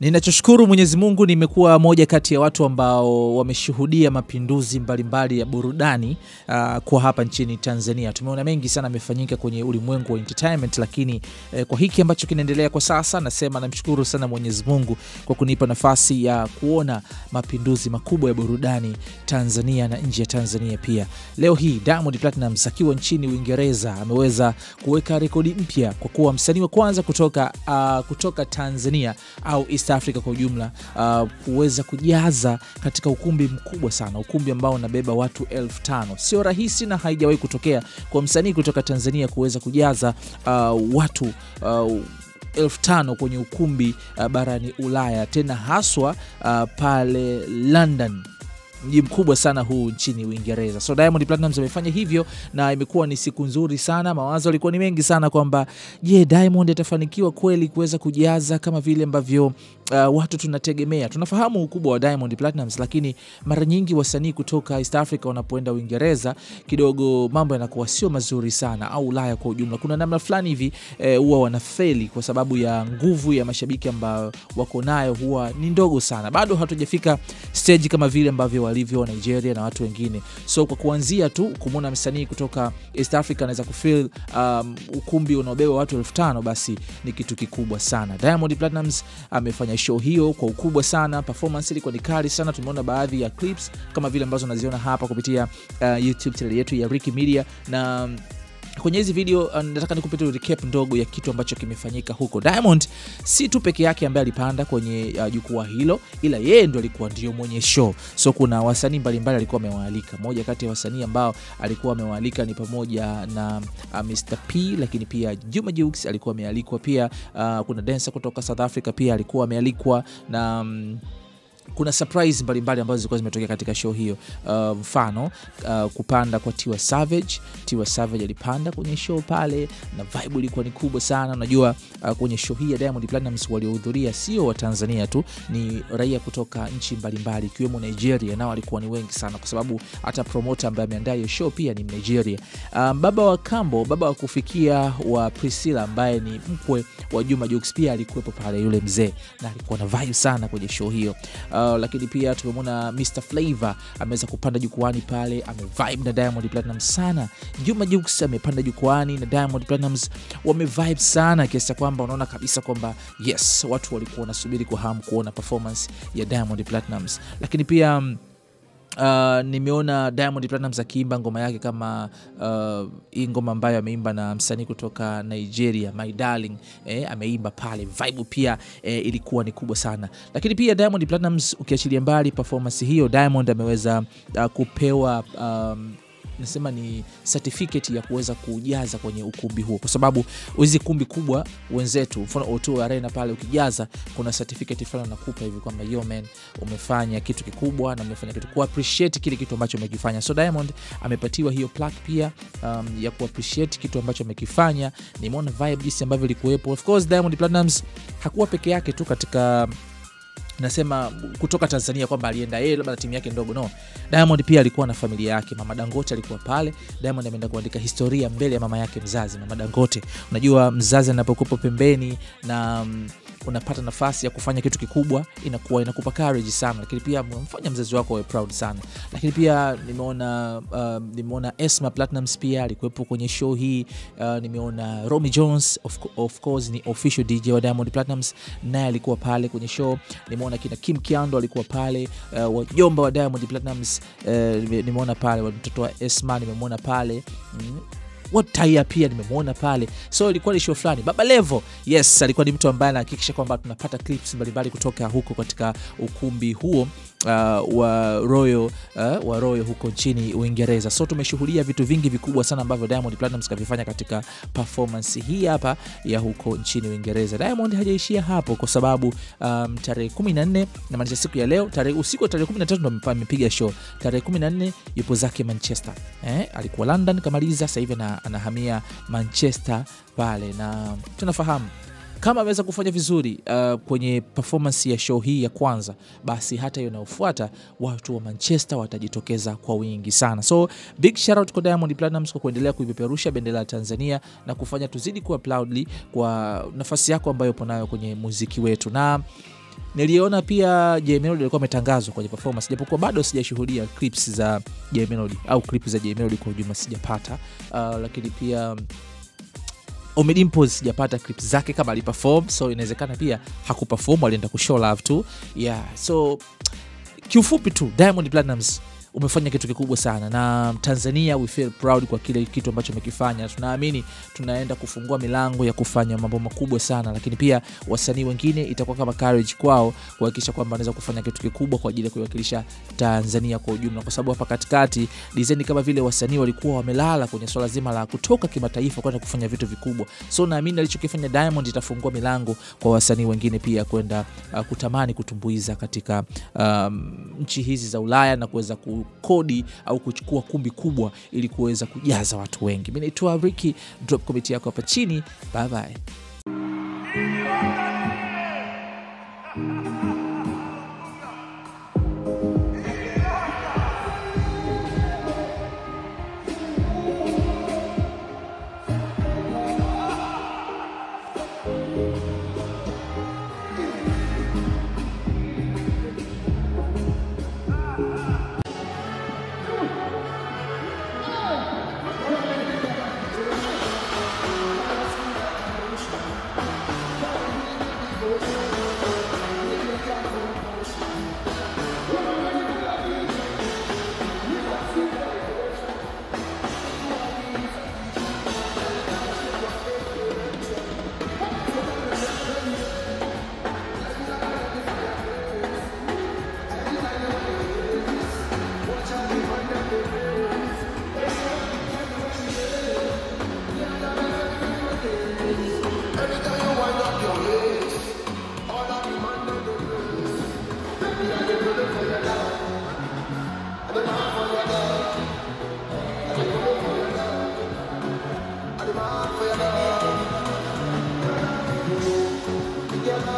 Ninachoshukuru Mwenyezi Mungu, nimekuwa moja kati ya watu ambao wameshuhudia mapinduzi mbalimbali ya burudani kwa hapa nchini Tanzania. Tumeona mengi sana yamefanyika kwenye ulimwengu wa entertainment, lakini kwa hiki ambacho kinaendelea kwa sasa, nasema namshukuru sana Mwenyezi Mungu kwa kunipa nafasi ya kuona mapinduzi makubwa ya burudani Tanzania na nje ya Tanzania pia. Leo hii Diamond Platnumz akiwa nchini Uingereza ameweza kuweka rekodi mpya kwa kuwa msanii wa kwanza kutoka Tanzania au East Africa kwa ujumla kuweza kujaza katika ukumbi mkubwa sana, ukumbi ambao unabeba watu 5,000. Sio rahisi na haijawahi kutokea kwa msanii kutoka Tanzania kuweza kujaza watu 5,000 kwenye ukumbi barani Ulaya, tena haswa pale London, mji mkubwa sana huu nchini Uingereza. So Diamond Platnumz amefanya hivyo na imekuwa ni siku nzuri sana. Mawazo yalikuwa ni mengi sana kwamba Diamond atafanikiwa kweli kuweza kujaza kama vile ambavyo watu tunategemea. Tunafahamu ukubwa wa Diamond Platnumz, lakini mara nyingi wasanii kutoka East Africa wanapoenda Uingereza kidogo mambo yanakuwa sio mazuri sana, au Ulaya kwa ujumla. Kuna namna fulani hivi huwa wanafeli kwa sababu ya nguvu ya mashabiki ambao wako nayo huwa ni ndogo sana. Bado hatujafika stage kama vile ambavyo walivyo Nigeria na watu wengine. So kwa kuanzia tu kumwona msanii kutoka East Africa anaweza kufeel ukumbi unaobeba watu 5,000, basi ni kitu kikubwa sana. Diamond Platnumz amefanya show hiyo kwa ukubwa sana, performance ilikuwa ni kali sana. Tumeona baadhi ya clips kama vile ambazo unaziona hapa kupitia YouTube channel yetu ya Ricky Media, na kwenye hizi video nataka nikupe tu recap ndogo ya kitu ambacho kimefanyika huko. Diamond si tu peke yake ambaye alipanda kwenye jukwaa hilo, ila yeye ndo alikuwa ndio mwenye show. So kuna wasanii mbalimbali alikuwa amewaalika. Moja kati ya wasanii ambao alikuwa amewaalika ni pamoja na Mr P, lakini pia Juma Jux alikuwa amealikwa pia. Kuna dancer kutoka South Africa pia alikuwa amealikwa, na kuna surprise mbalimbali ambazo zilikuwa zimetokea katika show hiyo. Mfano kupanda kwa Tiwa Savage alipanda kwenye show pale na vibe ilikuwa ni kubwa sana. Unajua kwenye show hii ya Diamond Platnumz waliohudhuria sio wa Tanzania tu, ni raia kutoka nchi mbalimbali ikiwemo Nigeria, nao walikuwa ni wengi sana kwa sababu hata promoter ambaye ameandaa hiyo show pia ni Nigeria. Baba wa kambo, baba wa kufikia wa Priscilla ambaye ni mkwe wa Juma Jux pia alikuwepo pale, yule mzee, na alikuwa na vibe sana kwenye show hiyo. Lakini pia tumemwona Mr Flavor ameweza kupanda jukwani pale, amevibe na Diamond Platnumz sana. Juma Jux amepanda jukwani na Diamond Platnumz wamevibe sana kiasi kwamba unaona kabisa kwamba yes, watu walikuwa wanasubiri kwa hamu kuona performance ya Diamond Platnumz. Lakini pia nimeona Diamond Platnumz akiimba ngoma yake kama hii ngoma ambayo ameimba na msanii kutoka Nigeria, My Darling, ameimba pale. Vibe pia ilikuwa ni kubwa sana. Lakini pia Diamond Platnumz, ukiachilia mbali performance hiyo, Diamond ameweza kupewa nasema ni certificate ya kuweza kujaza kwenye ukumbi huo, kwa sababu hizi kumbi kubwa wenzetu, mfano O2 Arena pale, ukijaza kuna certificate fulani nakupa hivi kwamba yo man, umefanya kitu kikubwa na umefanya kitu ku appreciate kile kitu ambacho umekifanya. So Diamond amepatiwa hiyo plaque pia ya ku appreciate kitu ambacho amekifanya. Nimeona vibe jinsi ambavyo ilikuwepo. Of course Diamond Platnumz hakuwa peke yake tu katika, nasema kutoka Tanzania kwamba alienda yeye labda na timu yake ndogo, no. Diamond pia alikuwa na familia yake. Mama Dangote alikuwa pale. Diamond ameenda kuandika historia mbele ya mama yake mzazi, Mama Dangote. Unajua mzazi anapokuwa pembeni na unapata nafasi ya kufanya kitu kikubwa, inakupa courage sana, lakini pia mfanya mzazi wako awe proud sana. Lakini pia nimeona Esma Platnumz pia alikuwepo kwenye show hii. Nimeona Romy Jones, of course ni official DJ wa Diamond Platnumz, naye alikuwa pale kwenye show. Nimeona kina Kim Kiando alikuwa pale, wajomba wa Diamond Platnumz nimeona pale, mtoto wa Esma nimemwona pale, Wataya pia nimemwona pale. So ilikuwa ni show fulani. Baba Levo, yes, alikuwa ni mtu ambaye anahakikisha kwamba tunapata clips mbalimbali kutoka huko katika ukumbi huo wa Royal huko nchini Uingereza. So tumeshuhudia vitu vingi vikubwa sana ambavyo Diamond Platnumz kavifanya katika performance hii hapa ya huko nchini Uingereza. Diamond hajaishia hapo kwa sababu tarehe 14 na maanisha siku ya leo, usiku wa tarehe 13 ndo amepiga show. Tarehe 14 yupo zake Manchester. Alikuwa London kamaliza, sasa hivi anahamia Manchester pale, na tunafahamu kama ameweza kufanya vizuri kwenye performance ya show hii ya kwanza, basi hata hiyo inayofuata watu wa Manchester watajitokeza kwa wingi sana. So big shout out kwa Diamond Platnumz kwa kuendelea kuipeperusha bendera ya Tanzania na kufanya tuzidi kuwa proudly kwa nafasi yako ambayo upo nayo kwenye muziki wetu. Na Niliona pia Jay Melody alikuwa ametangazwa kwenye performance, japokuwa bado sijashuhudia clips za Jay Melody au clips za Jay Melody kwa ujumla sijapata. Lakini pia Ommy Dimpoz sijapata clips zake kama aliperform, so inawezekana pia hakuperform, alienda kushow love tu. So kiufupi tu Diamond Platnumz umefanya kitu kikubwa sana, na Tanzania we feel proud kwa kile kitu ambacho umekifanya. Tunaamini tunaenda kufungua milango ya kufanya mambo makubwa sana, lakini pia wasanii wengine itakuwa kama courage kwao kuhakikisha kwamba wanaweza kufanya kitu kikubwa kwa ajili ya kuwakilisha Tanzania kwa ujumla, kwa sababu hapa katikati design kama vile wasanii walikuwa wamelala kwenye swala zima la kutoka kimataifa kwenda kufanya vitu vikubwa. So naamini alichokifanya Diamond itafungua milango kwa wasanii wengine pia kwenda kutamani kutumbuiza katika nchi hizi za Ulaya na kuweza kodi au kuchukua kumbi kubwa ili kuweza kujaza watu wengi. Mimi naitwa Ricky, drop comment yako hapa chini. Bye bye. Yeah.